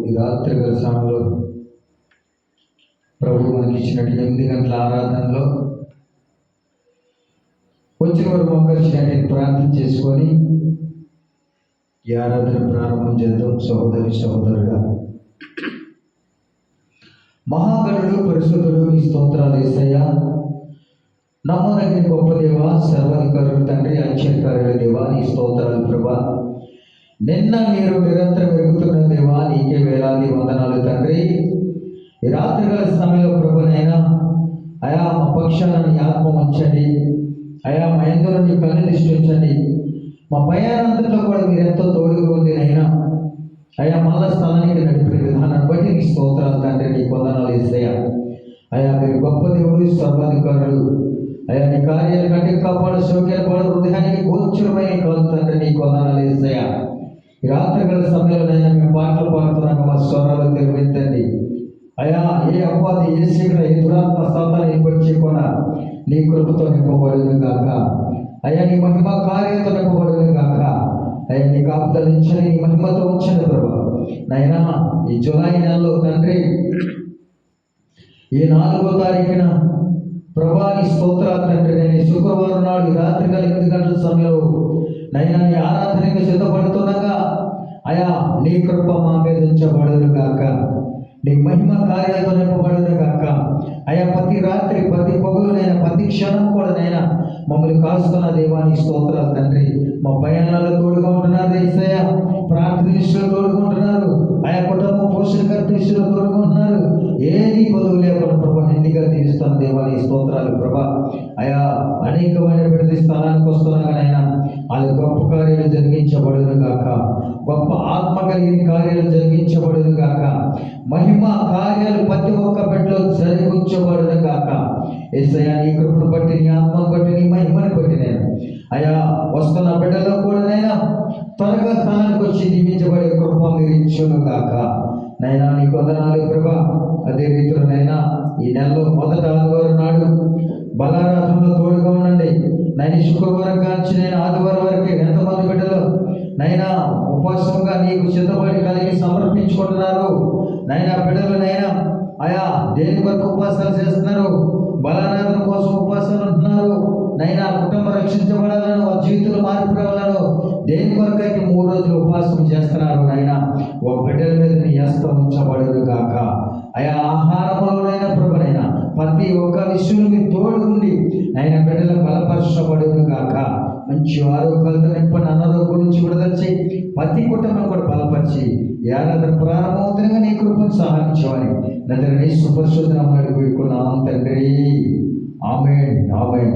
ఈ రాత్రికాల సమయంలో ప్రభు మనకి ఇచ్చినట్టు 8 గంటల ఆరాధనలో వచ్చిన వారు మోకరించినట్టు ప్రార్థన చేసుకొని ఈ ఆరాధన ప్రారంభం చేద్దాం. సహోదరుడా, మహాగణుడు పరిశుద్ధుడు నీ స్తోత్రాలు యేసయ్యా. నమ్మదగిన గొప్ప దేవ, సర్వాధికారుడు తండ్రి, ఆశ్చర్యకారుల దేవ, నీ స్తోత్రాలు ప్రభా. నిన్న మీరు నిరంతరం పెరుగుతున్న దేవా, నీకే వేలాది వందనాలు తండ్రి. ఈ రాత్రికాల సమయంలో ప్రభునైనా అయా మా పక్షాన నీ ఆత్మ ఉంచండి, అయా మా ఎందరూ నీ కళ్ళు దృష్టించండి. మా ప్రయాణంతట్లో కూడా మీరు ఎంతో తోడుగా ఉంది అయినా అయా మళ్ళా స్థలానికి నడిపిన విధానాన్ని బట్టి నీ స్తోత్రాలు తండ్రి, నీ వందనాలు యేసయ్యా. అయా మీరు గొప్ప దేవుడు, సర్వాధికారులు. అయా నీ కార్యాలు కంటే కాపాడు, సౌఖ్యాలు హృదయానికి గోచరమైన కాదు తండ్రి, నీ వందనాలు యేసయ్యా. ఈ రాత్రికాల సమయంలో మేము పాటలు పాడుతున్నాక మా స్వరాలు తెరవెత్తండి అయా. ఏ అపవాది, ఏ శిక్షణ, ఏ దురాత్మ సాతాన్ని ఏర్పరచకుండా నీ కృపతో నింపబడును గాక. అయా నీ మహిమ కార్యంతో నింపబడును గాక. అయ్యా నీ కాపుదల ఉంచని, నీ మహిమతో ఉంచండి ప్రభా. నైనా ఈ జూలై నెలలో తండ్రి, ఈ 4వ తారీఖున ప్రభా నీ స్తోత్రాలు తండ్రి. నేను శుక్రవారం నాడు ఈ రాత్రికాల 8 గంటల సమయంలో నైనా నీ ఆరాధనకు సిద్ధపడుతుండగా అయా నీ కృప మా మీద ఉంచబడును గాక. నీ మహిమ కార్యాలతో నింపబడును గాక. అయా ప్రతి రాత్రి, ప్రతి పొగలునైనా, ప్రతి క్షణం కూడా నైనా మమ్మల్ని కాస్తున్న దేవానికి స్తోత్రాలు తండ్రి. మా ప్రయాణాలు తోడుగా ఉంటున్నారు యేసయ్యా. ప్రార్థన విషయంలో తోడుగా ఉంటున్నారు. ఆయా కుటుంబం పోషణకర్త విషయంలో తోడుగా ఉంటున్నారు. ఏది కొదువు లేకుండా ప్రభా నిండిగా తీరుస్తాను దేవానికి స్తోత్రాలు ప్రభా. అయా అనేకమైన బిడ్డల స్థానానికి వస్తున్నాగా నైనా అది గొప్ప కార్యాలు జరిగించబడును గాక. గొప్ప ఆత్మ కలిగిన కార్యాలు జరిగించబడును గాక. మహిమ కార్యాలు ప్రతి ఒక్క బిడ్డలో జరిగించబడును గాక. యేసయ్యా నీ కృపను బట్టి, నీ ఆత్మను బట్టి, నీ మహిమను బట్టి నేను అయా వస్తున్న బిడ్డలో కూడా నైనా త్వరగా స్థానానికి వచ్చి దీవించబడే కృప మీరు ఇచ్చును గాక. నైనా నీ వందనాలు ప్రభా. అదే రీతిలో నైనా ఈ నెలలో మొదట ఆదివారం నాడు బలారాధనలో తోడుగా ఉండండి నైనా. శుక్రవారం కాంచి నేను ఆదివారం వరకు ఎంతమంది బిడ్డలు నైనా ఉపవాసంగా నీకు సిద్ధపడి కలిగి సమర్పించుకుంటున్నారు నైనా. బిడ్డలు నైనా అయా దేని వరకు ఉపవాసాలు చేస్తున్నారు, బలారాధన కోసం ఉపవాసాలు ఉంటున్నారు నైనా. కుటుంబం రక్షించబడాలను, జీవితంలో మార్పు రావాలను దేని కొరకైతే 3 రోజులు ఉపవాసం చేస్తున్నారు నైనా. ఒక బిడ్డల మీద నీ హస్తం ఉంచబడును గాక. అయా ఆహారంలోనైనా ప్రభునైనా ప్రతి ఒక్క విషయంలో మీరు తోడుగుండి ఆయన బిడ్డలు బలపరచబడును గాక. మంచి ఆరోగ్యాలతో నింపని, అనారోగ్యం నుంచి విడుదల చేయి. ప్రతి కుటుంబం కూడా బలపరిచి ఏడాది ప్రారంభమవుతుండగా నీ కృపను సహాయించమని నజరేయుని పరిశుద్ధ నామములో వేడుకున్నాం తండ్రి. ఆమేన్, ఆమేన్.